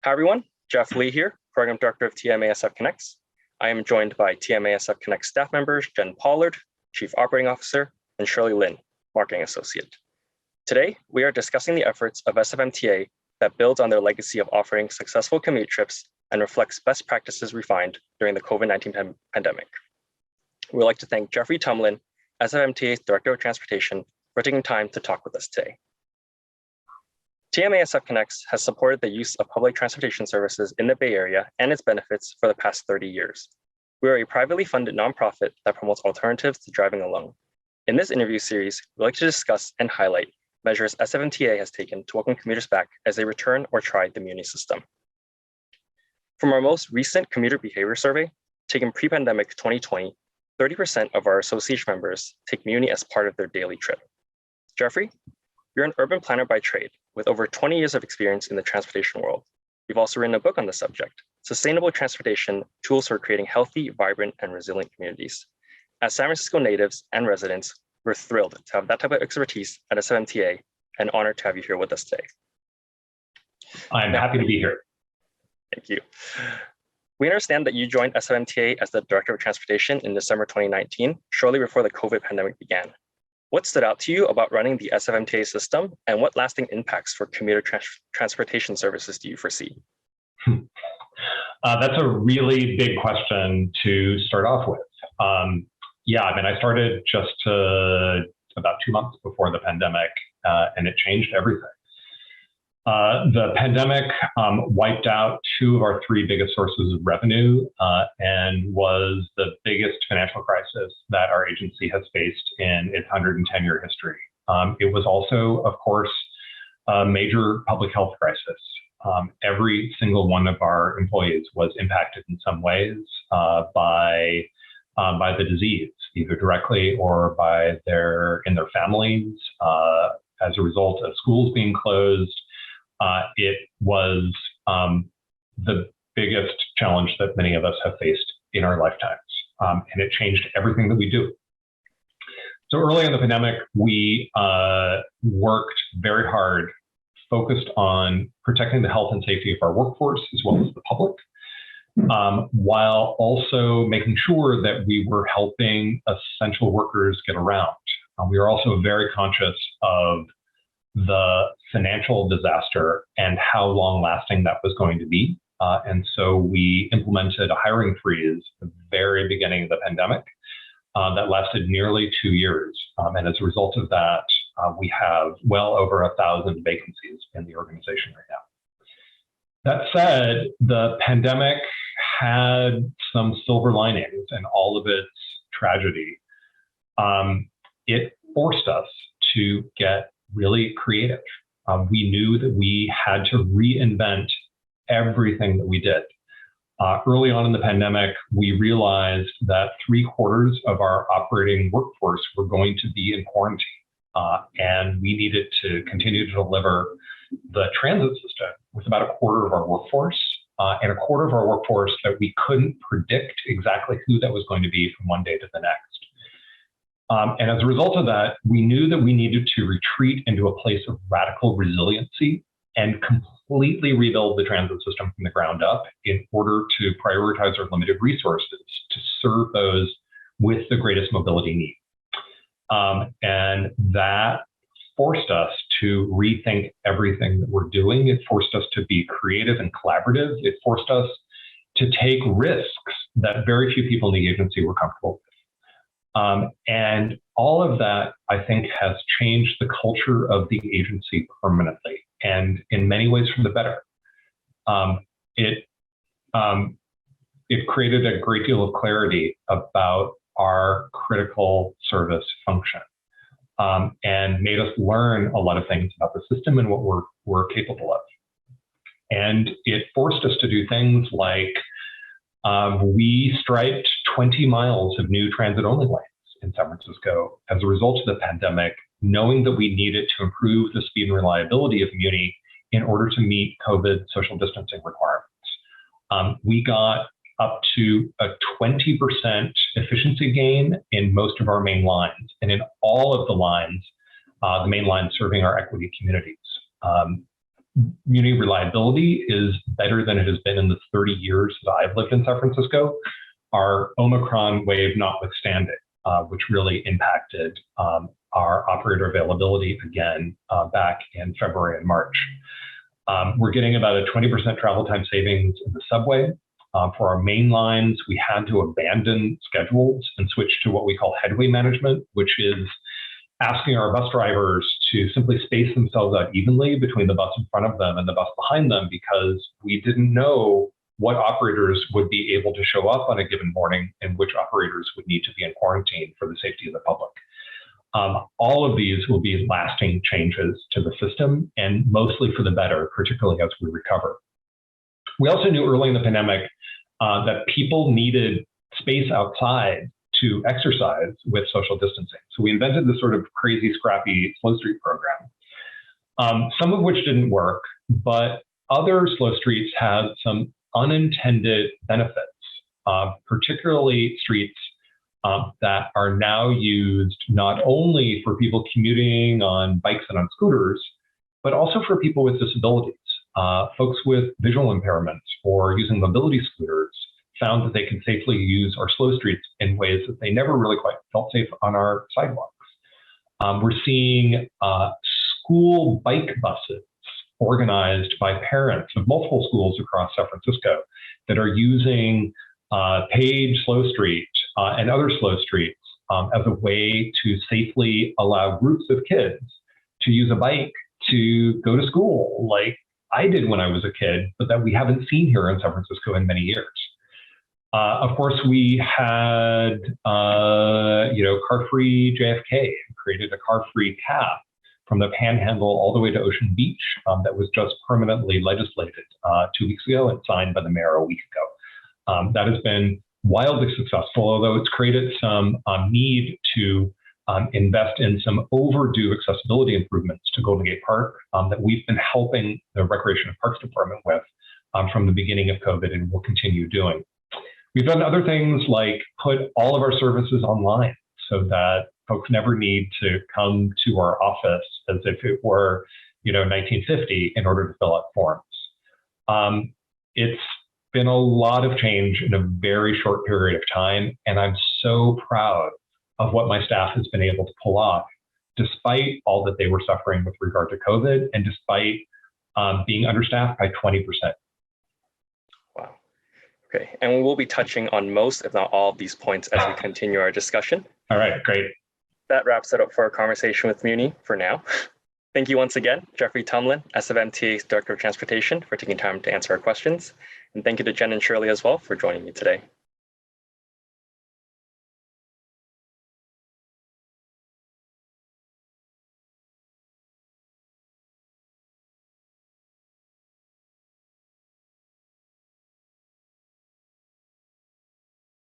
Hi everyone, Jeff Lee here, Program Director of TMASF Connects. I am joined by TMASF Connect staff members Jen Pollard, Chief Operating Officer, and Shirley Lin, Marketing Associate. Today, we are discussing the efforts of SFMTA that builds on their legacy of offering successful commute trips and reflects best practices refined during the COVID-19 pandemic. We would like to thank Jeffery Tumlin, SFMTA's Director of Transportation, for taking time to talk with us today. TMASF Connects has supported the use of public transportation services in the Bay Area and its benefits for the past 30 years. We are a privately funded nonprofit that promotes alternatives to driving alone. In this interview series, we'd like to discuss and highlight measures SFMTA has taken to welcome commuters back as they return or try the Muni system. From our most recent commuter behavior survey, taken pre-pandemic 2020, 30% of our association members take Muni as part of their daily trip. Jeffrey, you're an urban planner by trade with over 20 years of experience in the transportation world. You've also written a book on the subject, Sustainable Transportation, Tools for Creating Healthy, Vibrant, and Resilient Communities. As San Francisco natives and residents, we're thrilled to have that type of expertise at SFMTA and honored to have you here with us today. I'm happy to be here. Thank you. We understand that you joined SFMTA as the Director of Transportation in December 2019, shortly before the COVID pandemic began. What stood out to you about running the SFMTA system, and what lasting impacts for commuter transportation services do you foresee? That's a really big question to start off with. I started just about 2 months before the pandemic, and it changed everything. The pandemic wiped out 2 of our 3 biggest sources of revenue and was the biggest financial crisis that our agency has faced in its 110-year history. It was also, of course, a major public health crisis. Every single one of our employees was impacted in some ways by the disease, either directly or in their families. As a result of schools being closed, it was the biggest challenge that many of us have faced in our lifetimes, and it changed everything that we do. So early in the pandemic, we worked very hard, focused on protecting the health and safety of our workforce as well as the public, while also making sure that we were helping essential workers get around. We are also very conscious of the financial disaster and how long lasting that was going to be. And so we implemented a hiring freeze at the very beginning of the pandemic that lasted nearly 2 years. And as a result of that, we have well over 1,000 vacancies in the organization right now. That said, the pandemic had some silver linings and all of its tragedy. It forced us to get really creative. We knew that we had to reinvent everything that we did. Early on in the pandemic, we realized that 3/4 of our operating workforce were going to be in quarantine, and we needed to continue to deliver the transit system with about 1/4 of our workforce, and 1/4 of our workforce that we couldn't predict exactly who that was going to be from one day to the next. And as a result of that, we knew that we needed to retreat into a place of radical resiliency and completely rebuild the transit system from the ground up in order to prioritize our limited resources to serve those with the greatest mobility need. And that forced us to rethink everything that we're doing. It forced us to be creative and collaborative. It forced us to take risks that very few people in the agency were comfortable with. And all of that, I think, has changed the culture of the agency permanently, and in many ways for the better. It created a great deal of clarity about our critical service function, and made us learn a lot of things about the system and what we're capable of. And it forced us to do things like we striped 20 miles of new transit-only lanes in San Francisco as a result of the pandemic, knowing that we needed to improve the speed and reliability of Muni in order to meet COVID social distancing requirements. We got up to a 20% efficiency gain in most of our main lines, and in all of the lines, the main lines serving our equity communities. Muni reliability is better than it has been in the 30 years that I've lived in San Francisco, our Omicron wave notwithstanding, which really impacted our operator availability again back in February and March. We're getting about a 20% travel time savings in the subway. For our main lines, we had to abandon schedules and switch to what we call headway management, which is asking our bus drivers to simply space themselves out evenly between the bus in front of them and the bus behind them, because we didn't know what operators would be able to show up on a given morning and which operators would need to be in quarantine for the safety of the public. All of these will be lasting changes to the system, and mostly for the better, particularly as we recover. We also knew early in the pandemic that people needed space outside to exercise with social distancing. So we invented this sort of crazy, scrappy slow street program, some of which didn't work, but other slow streets had some unintended benefits, particularly streets that are now used not only for people commuting on bikes and on scooters, but also for people with disabilities. Folks with visual impairments or using mobility scooters found that they can safely use our slow streets in ways that they never really quite felt safe on our sidewalks. We're seeing school bike buses organized by parents of multiple schools across San Francisco that are using Page Slow Street and other slow streets as a way to safely allow groups of kids to use a bike to go to school, like I did when I was a kid, but that we haven't seen here in San Francisco in many years. Of course, we had, car-free JFK, created a car-free path from the Panhandle all the way to Ocean Beach that was just permanently legislated 2 weeks ago and signed by the mayor a week ago. That has been wildly successful, although it's created some need to invest in some overdue accessibility improvements to Golden Gate Park that we've been helping the Recreation and Parks Department with from the beginning of COVID and will continue doing. We've done other things like put all of our services online so that folks never need to come to our office as if it were, 1950 in order to fill out forms. It's been a lot of change in a very short period of time, and I'm so proud of what my staff has been able to pull off, despite all that they were suffering with regard to COVID and despite being understaffed by 20%. Wow. Okay, and we will be touching on most, if not all, of these points as we continue our discussion. All right, great. That wraps it up for our conversation with Muni for now. Thank you once again, Jeffery Tumlin, SFMTA's Director of Transportation, for taking time to answer our questions. And thank you to Jen and Shirley as well for joining me today.